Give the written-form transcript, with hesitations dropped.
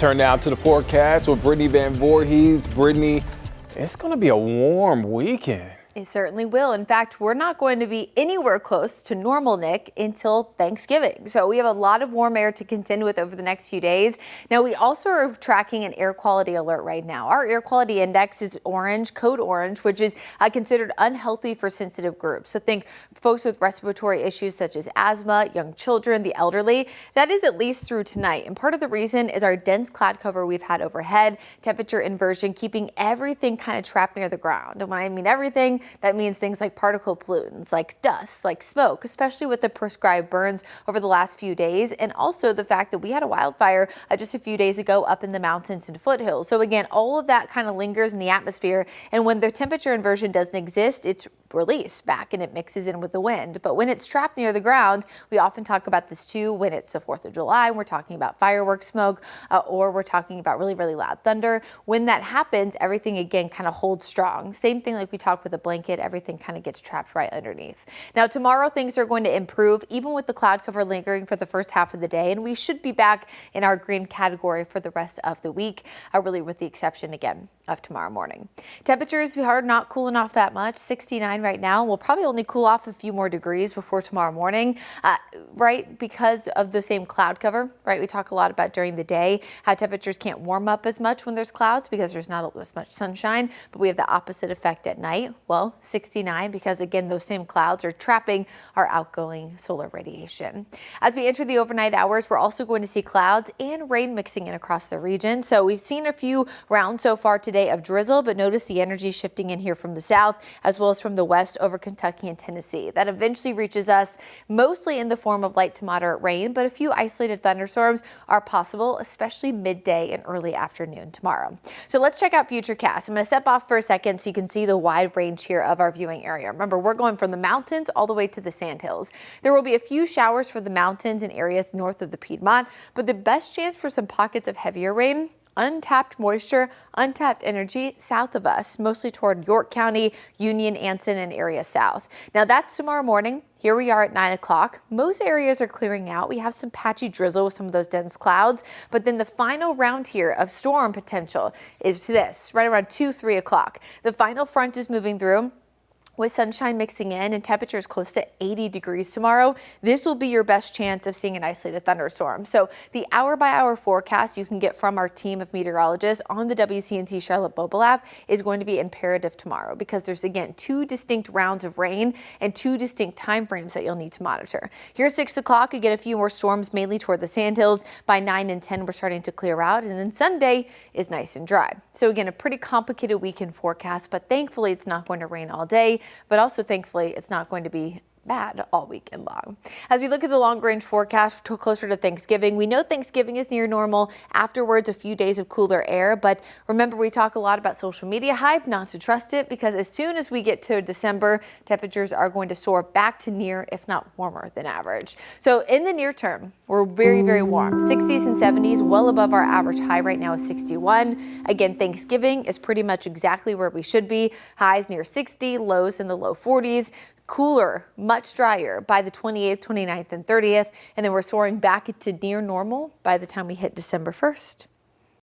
turn now to the forecast with Brittany Van Voorhees. Brittany, it's going to be a warm weekend. It certainly will. In fact, we're not going to be anywhere close to normal, Nick, until Thanksgiving. So we have a lot of warm air to contend with over the next few days. Now, we also are tracking an air quality alert right now. Our air quality index is orange, code orange, which is considered unhealthy for sensitive groups. So think folks with respiratory issues such as asthma, young children, the elderly. That is at least through tonight. And part of the reason is our dense cloud cover we've had overhead, temperature inversion, keeping everything kind of trapped near the ground. And when I mean everything, that means things like particle pollutants, like dust, like smoke, especially with the prescribed burns over the last few days. And also the fact that we had a wildfire just a few days ago up in the mountains and foothills. So again, all of that kind of lingers in the atmosphere. And when the temperature inversion doesn't exist, it's released back and it mixes in with the wind. But when it's trapped near the ground, we often talk about this too when it's the 4th of July, we're talking about fireworks smoke, or we're talking about really, really loud thunder. When that happens, everything again kind of holds strong. Same thing like we talked with a blanket, everything kind of gets trapped right underneath. Now tomorrow things are going to improve even with the cloud cover lingering for the first half of the day, and we should be back in our green category for the rest of the week, really with the exception again of tomorrow morning. Temperatures are not cooling off that much, 69 right now. We'll probably only cool off a few more degrees before tomorrow morning, right? Because of the same cloud cover, right? We talk a lot about during the day how temperatures can't warm up as much when there's clouds because there's not as much sunshine, but we have the opposite effect at night. Well, 69 because again, those same clouds are trapping our outgoing solar radiation. As we enter the overnight hours, we're also going to see clouds and rain mixing in across the region. So we've seen a few rounds so far today of drizzle, but notice the energy shifting in here from the south as well as from the west over Kentucky and Tennessee. That eventually reaches us mostly in the form of light to moderate rain, but a few isolated thunderstorms are possible, especially midday and early afternoon tomorrow. So let's check out Futurecast. I'm going to step off for a second so you can see the wide range here of our viewing area. Remember, we're going from the mountains all the way to the sandhills. There will be a few showers for the mountains and areas north of the Piedmont, but the best chance for some pockets of heavier rain, untapped moisture, untapped energy south of us, mostly toward York County, Union, Anson, and area south. Now that's tomorrow morning. Here we are at 9 o'clock. Most areas are clearing out. We have some patchy drizzle with some of those dense clouds, but then the final round here of storm potential is this, right around 2-3 o'clock. The final front is moving through with sunshine mixing in and temperatures close to 80 degrees tomorrow. This will be your best chance of seeing an isolated thunderstorm. So the hour-by-hour forecast you can get from our team of meteorologists on the WCNC Charlotte mobile app is going to be imperative tomorrow because there's, again, 2 distinct rounds of rain and 2 distinct time frames that you'll need to monitor. Here at 6 o'clock, you get a few more storms, mainly toward the sandhills. By 9 and 10, we're starting to clear out, and then Sunday is nice and dry. So again, a pretty complicated weekend forecast, but thankfully it's not going to rain all day. But also, thankfully, it's not going to be bad all weekend long. As we look at the long range forecast closer to Thanksgiving, we know Thanksgiving is near normal. Afterwards, a few days of cooler air. But remember, we talk a lot about social media hype, not to trust it, because as soon as we get to December, temperatures are going to soar back to near, if not warmer than average. So in the near term, we're very, very warm. 60s and 70s, well above our average high right now is 61. Again, Thanksgiving is pretty much exactly where we should be. Highs near 60, lows in the low 40s. Cooler, much drier by the 28th, 29th, and 30th, and then we're soaring back to near normal by the time we hit December 1st.